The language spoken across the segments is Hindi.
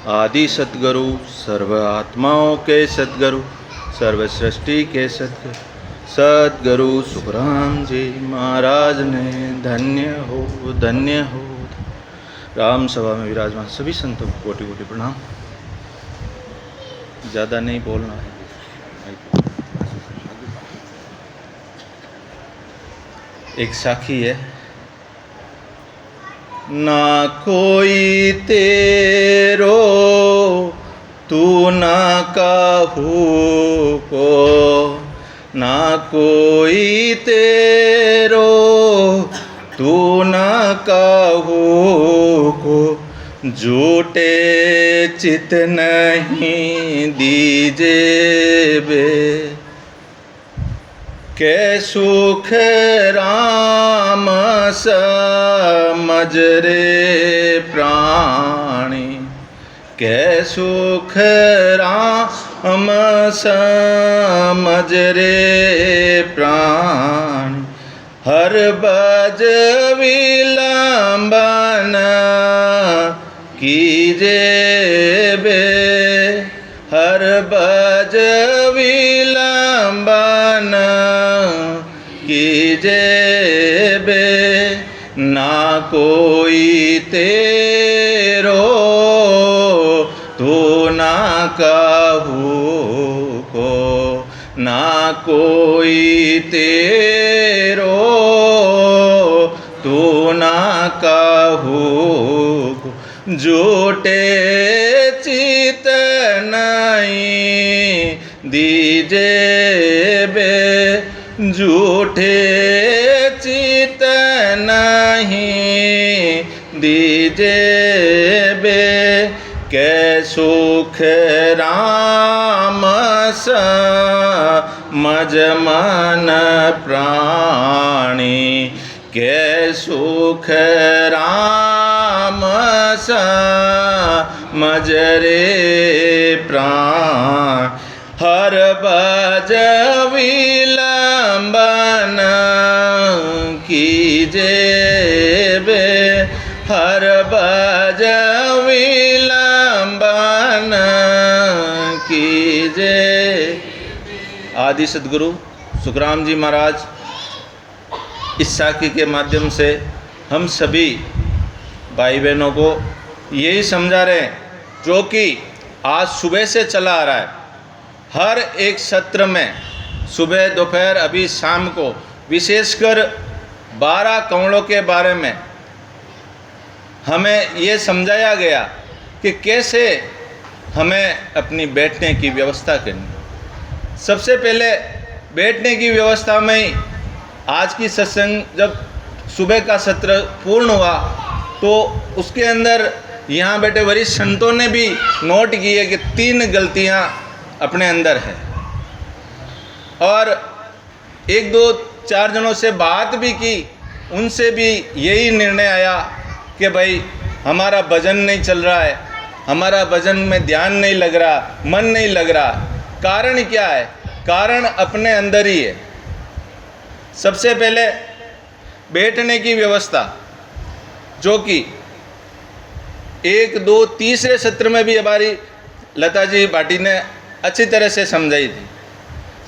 आदि सतगुरु, सर्व आत्माओं के सतगुरु, सर्व सृष्टि के सतगुरु, सतगुरु सुखराम जी महाराज ने धन्य हो, धन्य हो। राम सभा में विराजमान सभी संतों को कोटि कोटि प्रणाम। ज़्यादा नहीं बोलना है। एक साखी है। ना कोई तेरो तू ना काहू को, ना कोई तेरो तू ना काहू को, झूठे चित नहीं दीजे बे, के सुख राम समझ रे प्राणी, के सुख राम समझ रे प्राणी, हर बज विलंबन कीजे बे, हर बज विलंबन कीजे बे, ना कोई तेरो तो ना काहू को, ना कोई तेरो तो ना काहू को, झूठे चित नहीं दीजे बे, झूठे चित नहीं दीजे बे, के सुख राम समझ मन प्राणी, के सुख राम समझ रे प्राण, हर बज विलंबन कीजे बे, हर बज विलंबन कीजे। आदि सतगुरु सुखराम जी महाराज इस साखी के माध्यम से हम सभी भाई बहनों को यही समझा रहे हैं, जो कि आज सुबह से चला आ रहा है। हर एक सत्र में सुबह दोपहर अभी शाम को विशेषकर 12 कमलों के बारे में हमें ये समझाया गया कि कैसे हमें अपनी बैठने की व्यवस्था करनी। सबसे पहले बैठने की व्यवस्था में आज की सत्संग जब सुबह का सत्र पूर्ण हुआ तो उसके अंदर यहाँ बैठे वरिष्ठ संतों ने भी नोट किए कि 3 गलतियाँ अपने अंदर है, और 1-2-4 जनों से बात भी की, उनसे भी यही निर्णय आया कि भाई हमारा भजन नहीं चल रहा है, हमारा भजन में ध्यान नहीं लग रहा, मन नहीं लग रहा। कारण क्या है? कारण अपने अंदर ही है। सबसे पहले बैठने की व्यवस्था, जो कि 1-2 तीसरे सत्र में भी हमारी लता जी भाटी ने अच्छी तरह से समझाई थी।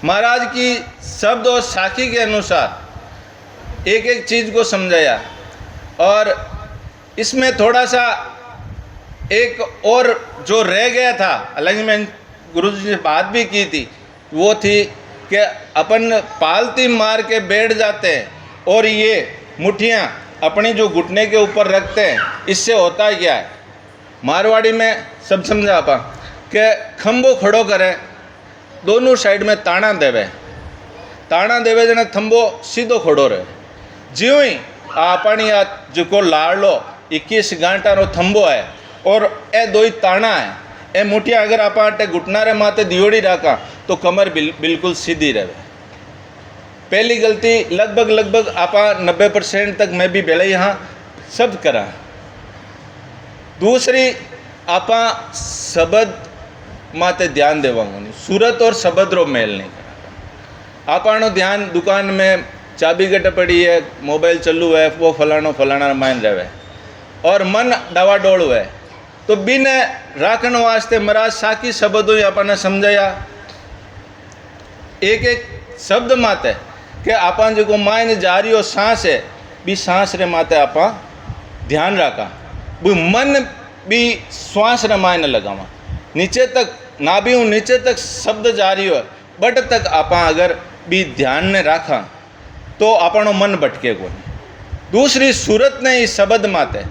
महाराज की शब्द और साखी के अनुसार एक एक चीज़ को समझाया, और इसमें थोड़ा सा एक और जो रह गया था, अलाइनमेंट गुरु जी ने बात भी की थी, वो थी कि अपन पालती मार के बैठ जाते हैं और ये मुट्ठियाँ अपनी जो घुटने के ऊपर रखते हैं, इससे होता क्या है? मारवाड़ी में सब समझा पा कि खंबो खड़ो करे, दोनों साइड में ताना देवे जने थंबो सीधो खड़ो रहे। ज्यों ही अपनी आ जो लाड़लो 21 गांठा रो थंबो है और ए 2 ताना है, ए मुठिया अगर आप घुटना रे माते दियोड़ी राखा तो कमर बिल्कुल सीधी रहे। पहली गलती लगभग आप 90% तक मैं भी बेले यहाँ सब करा। दूसरी आप शब्द माते ध्यान देवांगो, सूरत और शब्द रो मेल नहीं करा। आपनो ध्यान दुकान में चाबी गट पड़ी है, मोबाइल चालू है, वो फलाना मायन रहे, और मन डावाडोल है। तो बीने राखण वास्ते महाराज साकी शब्दों अपन समझाया। एक एक शब्द माते कि आपन जो मायने जा रही हो सांस है बी सांस रे माते आपा ध्यान रखा, वो मन भी श्वास रे मायने लगावा, नीचे तक नाभि नीचे तक शब्द जा रही हो बट तक आपा अगर भी ध्यान ने रखा तो अपनो मन भटके को नहीं। दूसरी सूरत ने इस शब्द माते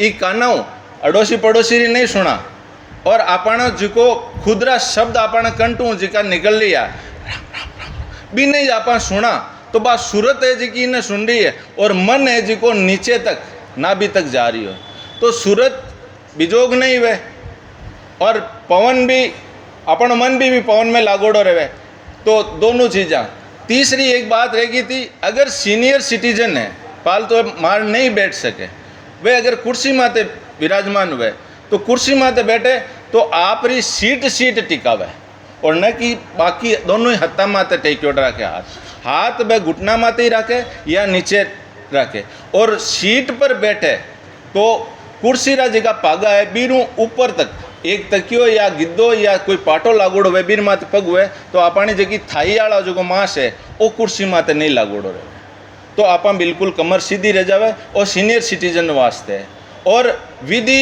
ई कानों अड़ोसी पड़ोसी री नहीं सुना और अपन जिको खुदरा शब्द अपन कंटू जिका निकल लिया भी नहीं आपा सुना तो बात सूरत है जिकी ने सुन रही है और मन है जिको नीचे तक नाभि तक जा रही हो, तो सूरत बिजोग नहीं हुए और पवन भी अपन मन भी पवन में लागोड़ो रहे। तो दोनों चीज़ा। तीसरी एक बात रहेगी थी, अगर सीनियर सिटीजन है पालतू मार नहीं बैठ सके, वे अगर कुर्सी माते विराजमान हुए तो कुर्सी माते बैठे तो आप री सीट टिकावे और न कि बाकी दोनों ही हत्था माते टेक्योड़ रखे, हाथ वे घुटना माते ही रखे या नीचे रखे और सीट पर बैठे तो कुर्सी रा जगह पागा है बीरू ऊपर तक एक तकियो या गिद्दो या कोई पाटो लागोड़ो वे बीर माते पग हुए तो आपनी जगह थाई वाला जो मांस है वो कुर्सी माते नहीं लागोड़ो रहे, तो आप बिल्कुल कमर सीधी रह जावे और सीनियर सिटीजन वास्ते है। और विधि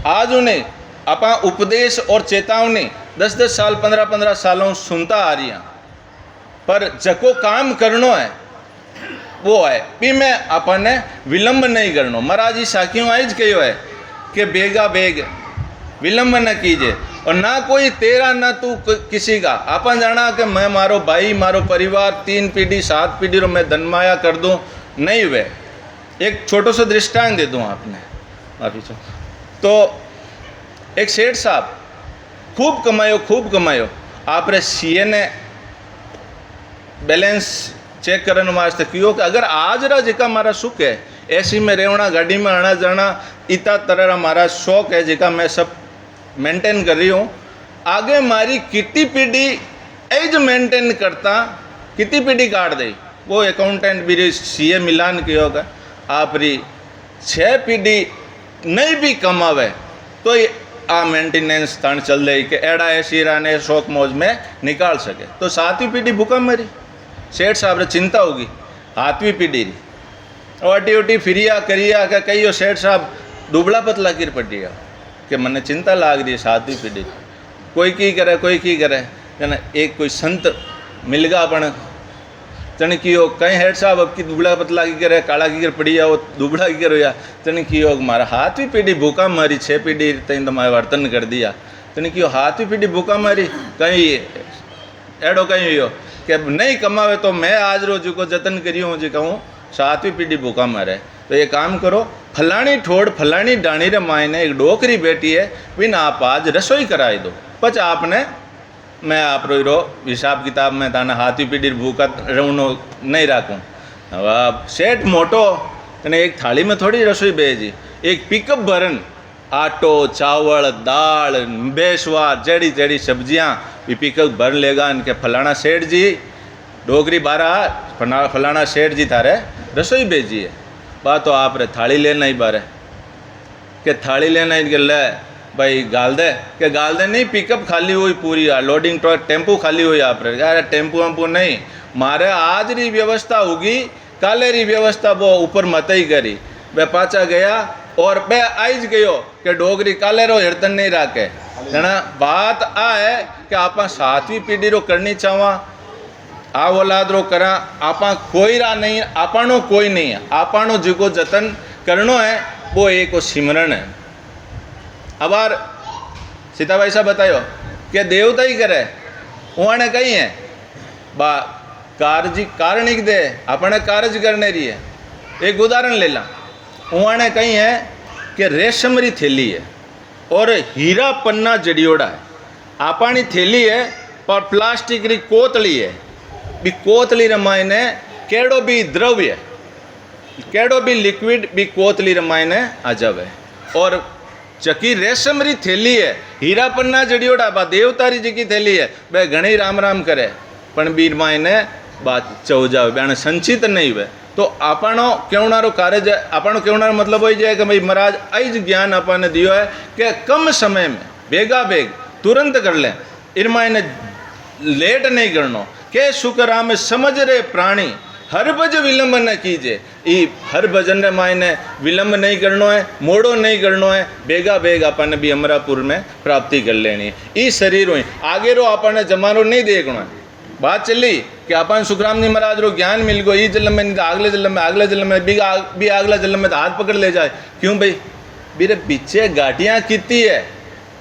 आज उन्हें आप उपदेश और चेतावनी 10-10 साल 15-15 सालों सुनता आ रही हैं, पर जको काम करनो है वो है भी मैं अपने विलंब नहीं करनो। महाराज जी साखियों आज कहो है कि बेगा बेग विलंब न कीजिए और ना कोई तेरा ना तू किसी का। अपन जाना कि मैं मारो भाई मारो परिवार 3 पीढ़ी 7 पीढ़ी रो मैं धनमाया कर दूं, नहीं हुए। एक छोटो सा दृष्टांत दे दूं आपने माफी चो। तो एक सेठ साहब खूब कमायो आप रे सीए ने बैलेंस चेक करने वास्ते क्यों कि अगर आज रा जिका हमारा सुख है ऐसी में रेवना गाड़ी में आना जाना इतना तरह हमारा शौक है जिका मैं सब मेंटेन कर रही हूँ, आगे मारी कितनी पीढ़ी एज मेंटेन करता कितनी पीढ़ी काट दे। वो अकाउंटेंट भी सीए मिलान की होगा आप री 6 पीढ़ी नहीं भी कमावे तो आ मेंटेनेंस तन चल रही कि एड़ा ऐसी राने शौक मौज में निकाल सके। तो 7वीं पीढ़ी भूखा मरी, सेठ साहब रे चिंता होगी 8वीं पीढ़ी री ओटी फिरिया करिया क्या कही सेठ साहब दुबला पतला गिर पड़ी कि मने चिंता लाग रही है 7वीं पीढ़ी कोई की करे जना। एक कोई संत मिल गया अपन तने की हो कहीं हेड साहब अब की दुबला पतला की करे काला की कर पड़ी वो दुबला की कर होया तने की हो मारा 7वीं पीढ़ी भूखा मारी 6 पीढ़ी तीन तो मारे वर्तन कर दिया तने की हो 7वीं पीढ़ी भूखा मारी कहीं एडो कहीं हो कि नहीं कमावे तो मैं आज रोज को जतन करी हूँ जी कहूँ 7वीं पीढ़ी भूखा मारे। तो ये काम करो फलानी ठोड़ फलानी डाणी रे मायने एक डोकरी बेटी है बिन आप आज रसोई कराई दो पच आपने मैं आप रो हिसाब किताब में ताना 7वीं पीढ़ी भूखा रहूनो नहीं राखूँ। अब सेठ मोटो तने एक थाली में थोड़ी रसोई भेजी एक पिकअप भरन आटो चावल दाल बेसवार जड़ी जड़ी सब्जियाँ भी पिकअप भर लेगा इनके फलाना सेठ जी डोगरी बारा फलाना सेठ जी थारे रसोई भेजी है बात तो आप रे थाली लेना ही बारे के थाली लेना ही ले भाई गाल दे नहीं पिकअप खाली हुई पूरी लोडिंग ट्रक टेम्पू खाली हुई आप रे यार टेम्पू वम्पू नहीं मारे आज री व्यवस्था होगी काले री व्यवस्था वो ऊपर मत ही करी वे पाचा गया और बे आइज गयो कि डोगरी काले रो हिरतन नहीं राखे जना। बात आ है कि आप 7वीं पीढ़ी रो करनी चाहवा आ औलाद रो करा आपा कोई रा नहीं आपनो कोई नहीं है आपनो जिको जतन करनो है वो एक सिमरण है। अब बार सीता भाई साहब बतायो कि देवता ही करे उन्हें कही है बा कारणिक दे अपने कार्य करने रही है। एक उदाहरण ले ला उन्हें कही है कि रेशम री थैली है और हीरा पन्ना जड़ियोड़ा है आपानी थैली है पर प्लास्टिक री कोतली है भी कोतली रमायने केड़ो भी द्रव्य केड़ो भी लिक्विड भी कोतली रमायने आ जावे और चकी रेशम री थैली है हीरा पन्ना जड़ियोड़ा बा देवतारी जी की थैली है वे घणी राम राम करे पण बीर मायने बात चौ जावे बेने संचित नहीं हुए तो આપણો કહેવાનો કાર્ય છે, આપણો કહેવાનો મતલબ હોય છે કે ભાઈ મહારાજ આ જ જ્ઞાન આપણને દિયો है કે કમ समय में ભેગા ભેગ तुरंत कर लें, इनमें इन्हें लेट नहीं करना के शुक्राम समझ रे प्राणी हर भज विलंब न कीजिए। ई हर भजन रे मायने विलंब नहीं करना है, मोड़ो नहीं करना है, बेगा बेग अपन भी अमरापुर में प्राप्ति कर लेनी है। ई शरीर हुई आगे रो अपन जमानो नहीं देखना है। बात चली कि अपन सुखराम जी महाराज रो ज्ञान मिल गो, ई जन्म में नहीं तो अगले जन्म में, अगले जन्म में भी अगला जन्म में तो हाथ पकड़ ले जाए। क्यों भाई बीरे पीछे गाटियाँ कितनी है,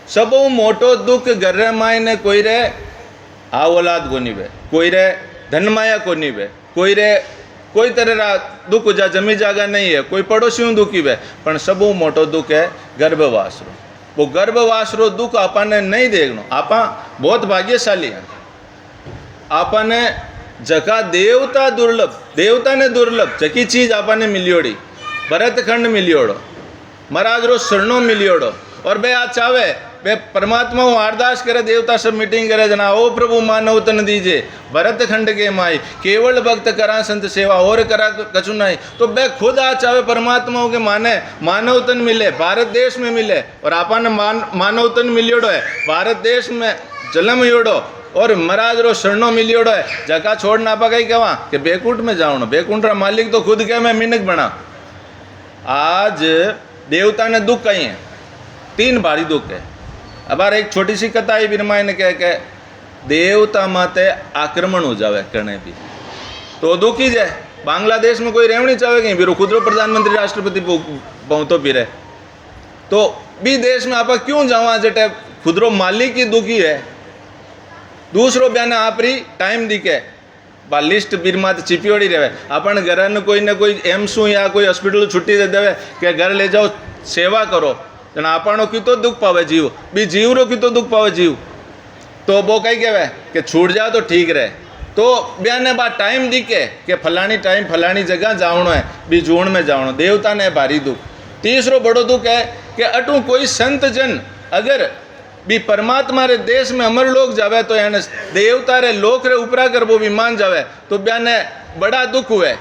सब मोटो दुख घर मायने कोई रे आ औलाद को नहीं वे, कोई रे धन माया को नहीं वे, कोई रे कोई तरह दुख जा जमी जागा नहीं है, कोई पड़ोसियों दुखी वे, पर सब मोटो दुख है गर्भवास रो। वो गर्भवास रो दुख आपने नहीं देखना। आप बहुत भाग्यशाली हैं, आपने जका देवता दुर्लभ, देवता ने दुर्लभ जकी चीज आपने मिलियोड़ी, भरतखंड मिलियोड़ो, महाराज रो शरणों मिलियोड़ो, और बे आ चावे वे परमात्मा अरदास करे, देवता सब मीटिंग करे जना ओ प्रभु मानव तन दीजिए, भरतखंड के माई केवल भक्त करा संत सेवा और करा कछु नहीं। तो बे खुद आ चावे परमात्माओं के माने मानव तन मिले, भारत देश में मिले, और आपन मानव तन मिलियोड़ो है, भारत देश में जन्म योड़ो और महाराज रो शरणों मिलियोड़ो है। जका छोड़ना आपा कहीं कहवा कि बेकुंठ में जाओ, बेकुंठ रा मालिक तो खुद कहे मैं मिनक बना। आज देवता ने दुख कही है, 3 भारी दुख है। अब एक छोटी सी कथा है बिरमा ने कह के देवता माते आक्रमण हो जावे करने भी तो दुखी जाए। बांग्लादेश में कोई रहनी चाहे कहीं बिरो खुदरो प्रधानमंत्री राष्ट्रपति पहुँचो फिरे तो भी देश में आप क्यों जावा जटे खुदरो मालिक ही दुखी है। दूसरो बयान आपरी टाइम दिखे बा लिस्ट बिरमा चिपियोड़ी रहे, अपन घर ने कोई ना कोई एम्सू या कोई हॉस्पिटल छुट्टी दे देवे कि घर ले जाओ सेवा करो, जना आपणो कितो दुख पावे जीव, भी जीव रो कितो दुख पावे जीव। तो वो कही कहे कि छूट जाओ तो ठीक रहे। तो बयाने बाद टाइम दिखे कि फलानी टाइम फलानी जगह जावनो है, भी जून में जावनो, देवता ने भारी दुख। तीसरो बड़ो दुख है कि अटू कोई संत जन अगर भी परमात्मा रे देश में अमर लोग जावे तो यानी देवता रे लोक रे उपरा कर वो भी मान जावे, तो बयाने बड़ा दुख हुए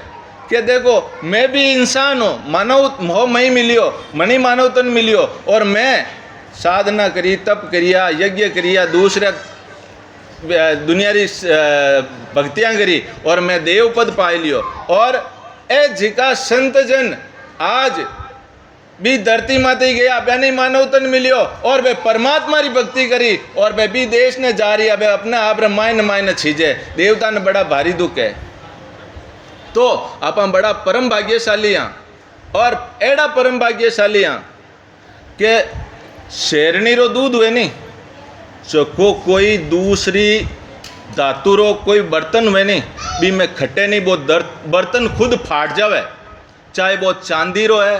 कि देखो मैं भी इंसान हूँ, मानव हो मई मिलियो, मनी मानव तन मिलियो, और मैं साधना करी, तप करिया, यज्ञ करिया, दूसरे दुनियारी भक्तियाँ करी और मैं देव पद पा लियो। और ए जिका संत जन आज भी धरती माते गया, बयानी मानव तन मिलियो और वे परमात्मा री भक्ति करी और वे भी देश ने जा रही है, अपने आप रे मायने मायने छीजे। देवता ने बड़ा भारी दुख है। तो आप बड़ा परम भाग्यशाली हैं, और एड़ा परम भाग्यशाली हैं कि शेरनी रो दूध हुए नहीं चको कोई दूसरी धातु रो कोई बर्तन हुए नहीं भी मैं खट्टे नहीं, वो बर्तन खुद फाट जावे, चाहे वो चांदी रो है,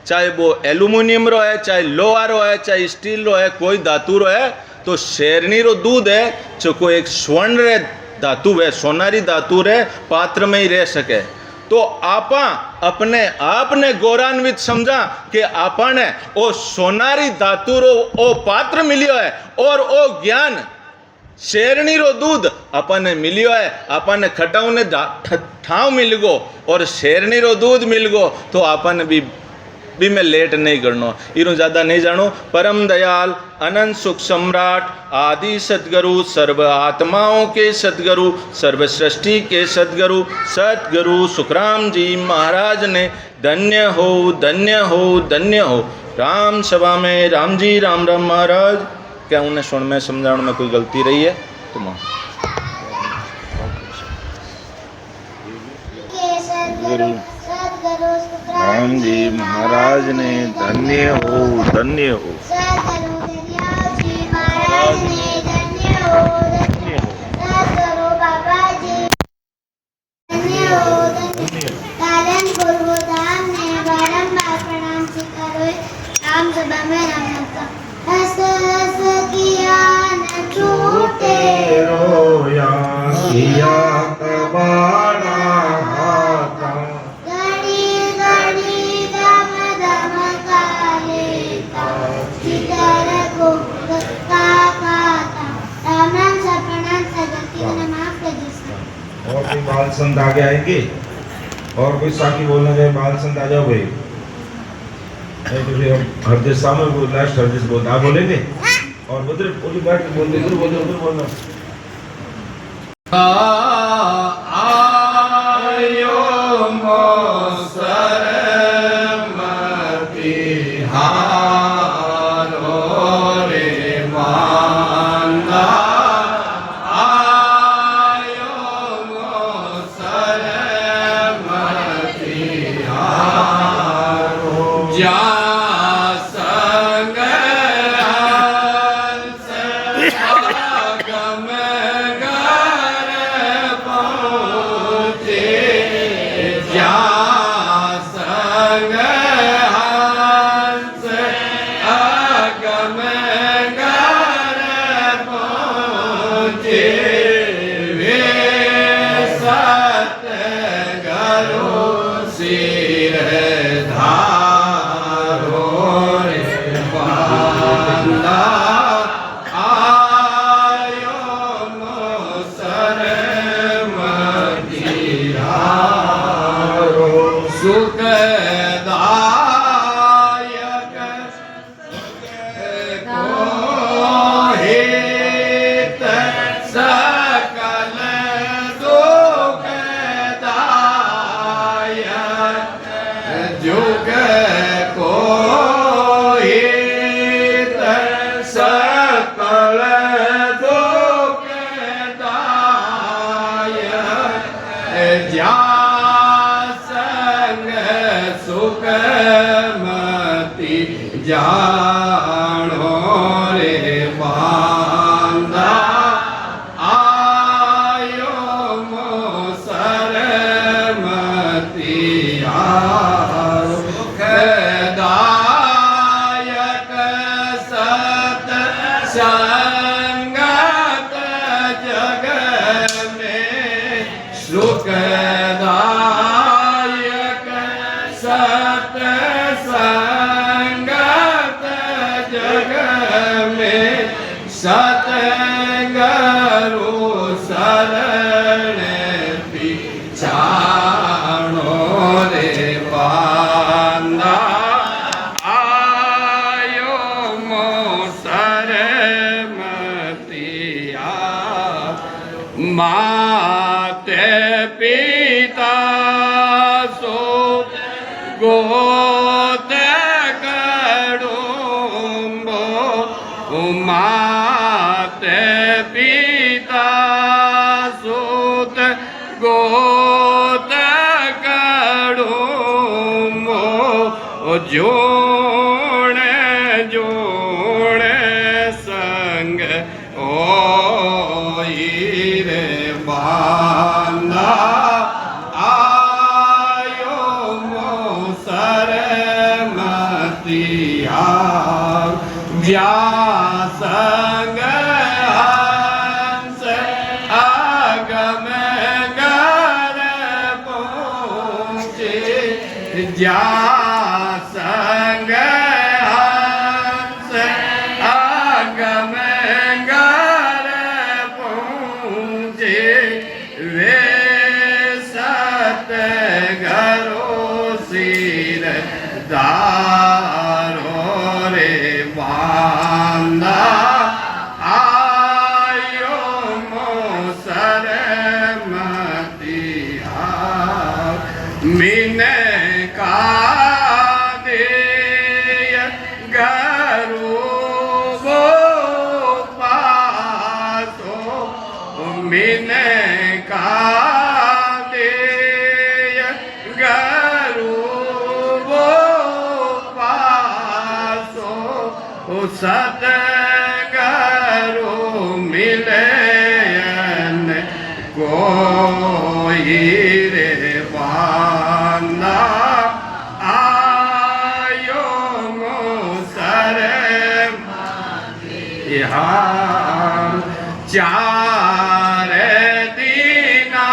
चाहे वो एल्यूमिनियम रो है, चाहे लोहा रो है, चाहे स्टील रो है, कोई धातु रो है। तो शेरनी रो दूध है चको एक स्वर्ण रे धातु है, सोनारी धातु रे पात्र में ही रह सके। तो आपा अपने आपने गौरवान्वित समझा कि आपने ओ सोनारी धातु रो ओ पात्र मिलियो है और ओ ज्ञान शेरनी रो दूध अपने मिलियो है, अपने खटाऊ ने ठाव मिल गो और शेरनी रो दूध मिल गो। तो आपने भी मैं लेट नहीं करनो, इनु ज़्यादा नहीं जानो। परम दयाल अनंत सुख सम्राट आदि सतगुरु, सर्व आत्माओं के सतगुरु, सर्व सृष्टि के सतगुरु सतगुरु सुखराम जी महाराज ने धन्य हो धन्य हो धन्य हो। राम सभा में राम जी राम राम महाराज। क्या उन्हें सुन में समझाने में कोई गलती रही है तो माँ राम जी महाराज ने धन्य हो धन्य हो। राम सभा में राम का हंस हंस किया न छूटे रोया किया कबाड़ा हाथा घड़ी घड़ी दम दम काले का सितर को का खाता। राम राम सपना सगति ने माफ कर दीजिए। और भी बाल संत आगे आएंगे। और कोई साखी बोलना चाहे बाल संत आ जाओ भाई, नहीं तो फिर हम हरदेश सामने को लास्ट हरदेश बोलते आप बोलेंगे और उधर उधर बैठ के बोलते उधर बोलना। आयो मोसरमती हारो रे मांदा आयो मोसरमती हारो जा संग हंस आगम गर पहुँचे जा संग हंस आगम गर पहुँचे वे सतगुरु सिर धारो रे बांदा आयो मोसरमती हारो सुखदायक को हित सकल दुखदायक जुग को हित सकल दुखदायक जा संग सुखमती जानो रे बांदा आयो मोसरमती हारो सुखदायक सत संगत जग में सुखदायक सत संगत जग में सतगुरु शरण पिछाड़ो रे बांदा आयो मोसरमती हारो माते पिता सो गोत कड़ुम्बो माते पिता सुत गोत कड़ुम्बो जोड़े जोड़े संग ओई रे बांदा आयो मोसरमती हारो जा संग हंस आगम गर पहुँचे जा संग हंस आगम गर पहुँचे वे सतगुरु सिर धारो रे बांदा आयो मोसरमती हारो मिने का देय गरु वो पासो मिने का देय गरु वो पासो सतगुरु मिलन कोई रे बांदा आयो मोसरमती हारो चार दीना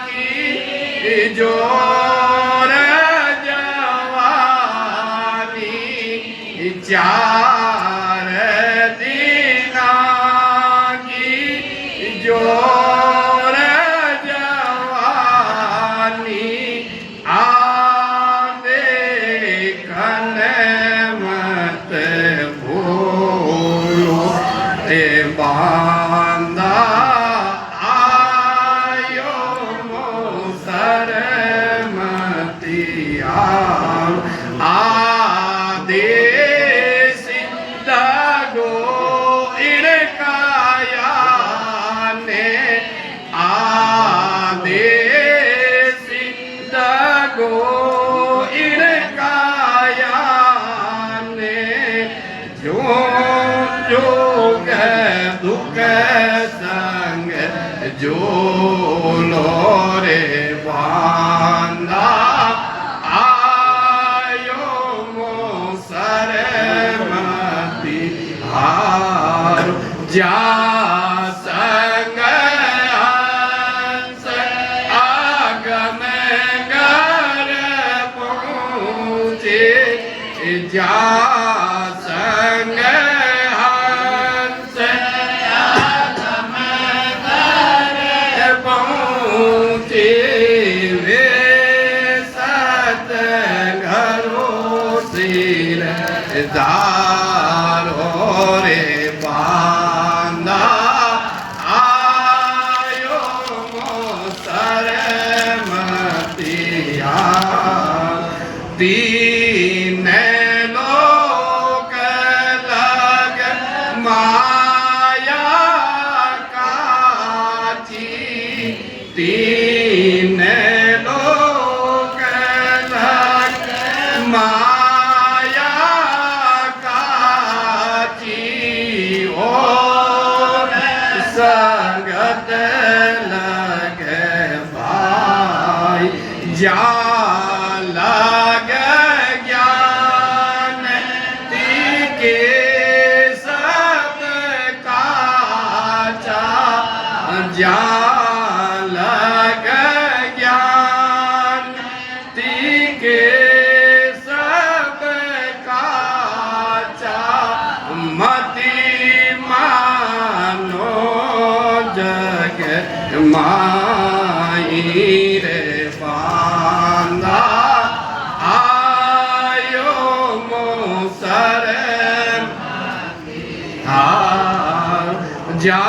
की जोर जवानी चार दीना की जोर जवानी चूक दुख संग झूलो रे बांधा आयो मोसर मती हार जा संग हंस आगम घर पहुँचे जा संग हंस आगम घर पहुँचे वे सत घरों सिर दारो रे बांधा आयो मोसर मतिया तीन लोक लग माया काची तीन लोक लग माया काची और संगत लगे भाई जा लगे ज्ञान तीके सब काचा जा लगे ज्ञान तीके सब काचा मति मानो जग माई रे बांधा आयो मोसर जा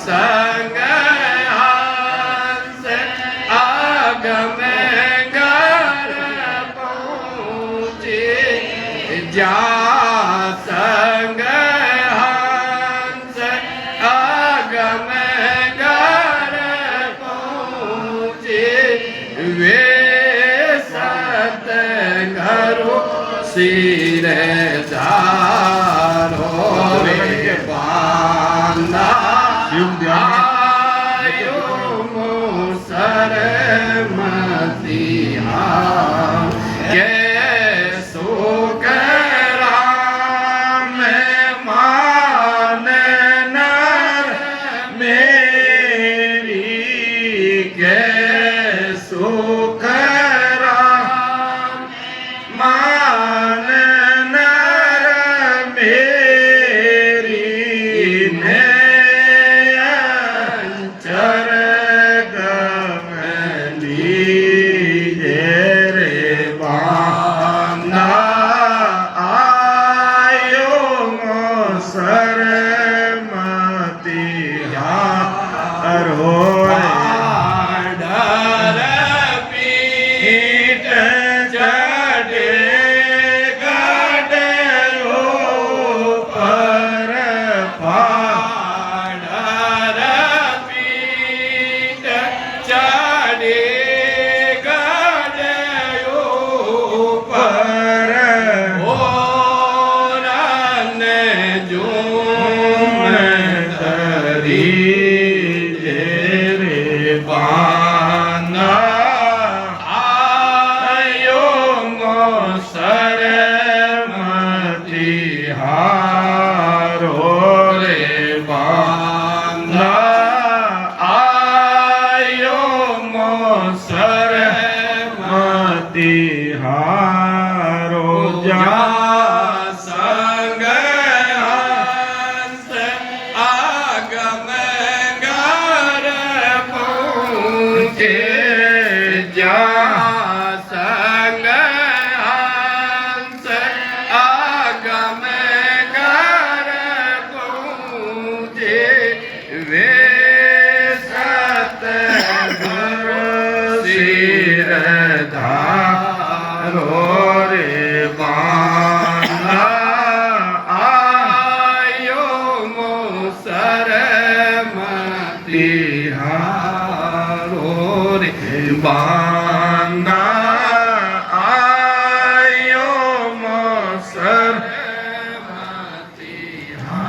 संग हंस आगम घर पहुँचे जा संग हंस आगम घर पहुँचे वे सत घरों सिर दारो रे बांधा आयो मोसर मतिया के सुख राम मान नर मेरी के सुख राम मान नर मेरी ने अंचर गमली रे बांधा आयो मोसर मतिया रो डर पीठ चढ़े गडरो पर डर पीठ चढ़े गडरो पर ओरन झूम धरी रे बांधा आयो मोसर मतिहारो रे बांधा आयो मोसर मतिहारो जा संग हंस आगम घर पहुँचे जा संग हंस आगम घर पहुँचे वे सत सिर धारो रे बांधा आयो मोसर मतिहारो रे बांधा आयो मोसर मतिहारो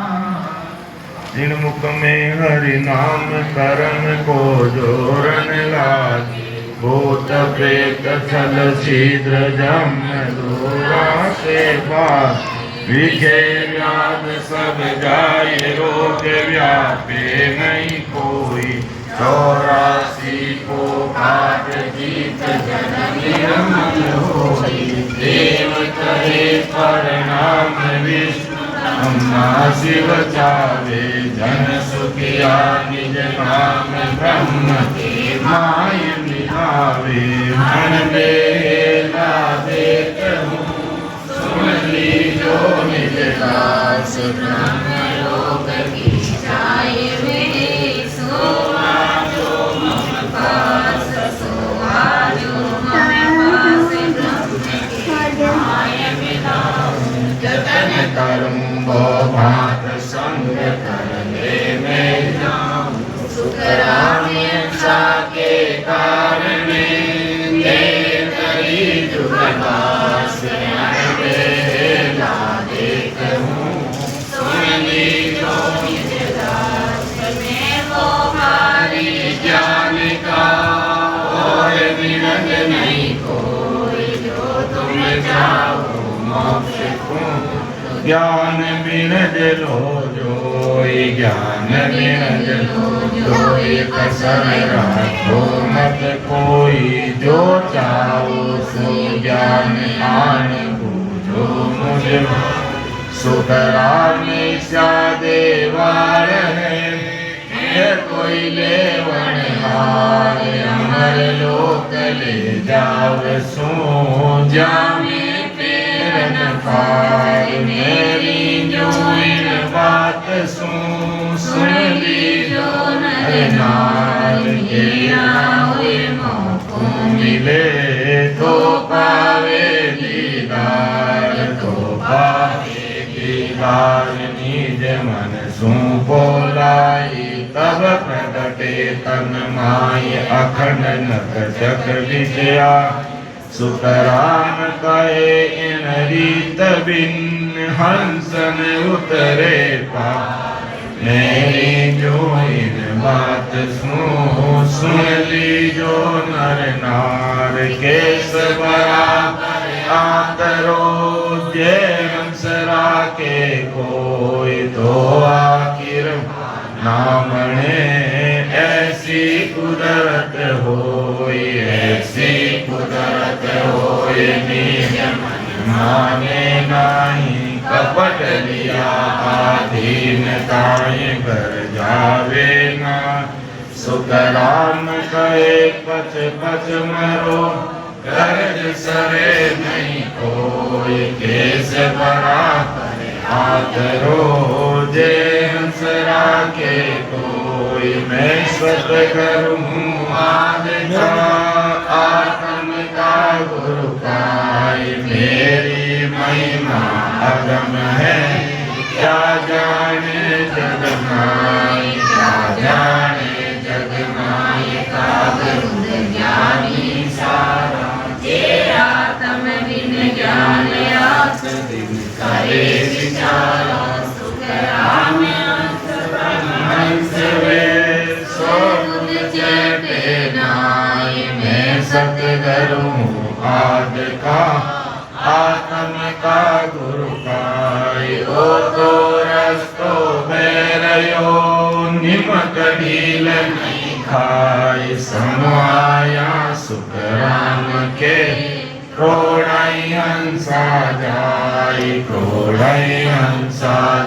जिन मुख में हरि नाम करन को जोरन लाग भूत प्रेत छल शीद्र जम दूरा से पार विखे व्याध सब जाय रोग व्यापे नहीं कोई 84 को काट जीत जनम होई देव करे प्रणाम विष्णु ब्रह्मा शिव चावे जन सुखिया निज नाम ब्रह्म के माय मिलावे मन बेला देत हूँ सुन लीजो निज दास ब्रह्म योग की जाय वे सोवा जो मम पास सोवा जो मम पास ब्रह्म के माय मिलावे जतन करूं वो भात संग करने में जाऊं सुखराम के कारण करी जुगदास बेला देख हूँ सुन लीजो निज दास में वो भारी ज्ञान का और विरंग नहीं कोई जो तुम जाओ मोक्ष को ज्ञान बिरज लो जोई ज्ञान बिरज लो जोई कसर रखो मत कोई जो चाहो सो ज्ञान आन बूझो मुझ सुखराम देवार है कोई लेवन हार अमर लोक ले जाव सो जामे पार मेरी जो इन बात सुन लीजो नर नार हुए मौको मिले तो पावे दीदार तो पावे दीदार निज मन सु बोलाई तब प्रगटे तन माय अखंड नक चक्र विजया सुखराम कहे इन रीत बिन हंसन उतरे पा मेरी जो इन बात सुन लीजो नर नार केस बराबर आतरो जे हंसरा के कोई तो आखिर नामणे ऐसी कुदरत होई ऐसी कुदरत होई नियम माने नाही कपट लिया आधीन ताय कर जावे ना सुखराम कहे पच पच मरो गर्ज सरे नहीं कोई केस बरा आदरो जे हंसरा के कोई मैं सत करूँ आद का आत्म का गुरु पाई मेरी महिमा अगम है क्या जाने जग माई क्या जाने जग माई का गुरु ज्ञानी सारा तेरा तम बिन ज्ञान आस दिन करे विचारा सुखराम हंस वे सो गुण चटे नाय मैं सत करूं आद का आत्म का गुरु पाई ओ तो रस्तो बैरयो निमक ढील नहीं खाई समाया सुखराम के क्रोड़ाई हंसा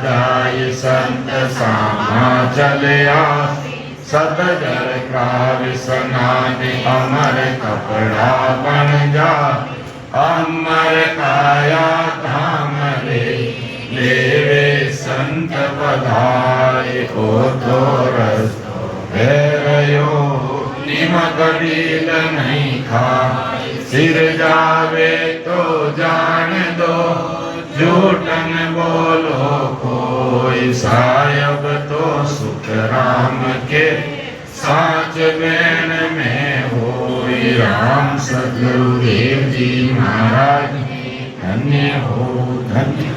जाय संत सामा चलया सतजर क्राव सनान अमर कपड़ा बन जा अमर काया धाम लेवे संत पधारे ओ तो रस्तो भैरयो निमक ढील नहीं खा सिर जावे तो जान दो झूठन बोलो कोई सायब तो सुखराम के साच बैन में होई राम सदगुरुदेव जी महाराज धन्य हो धन्य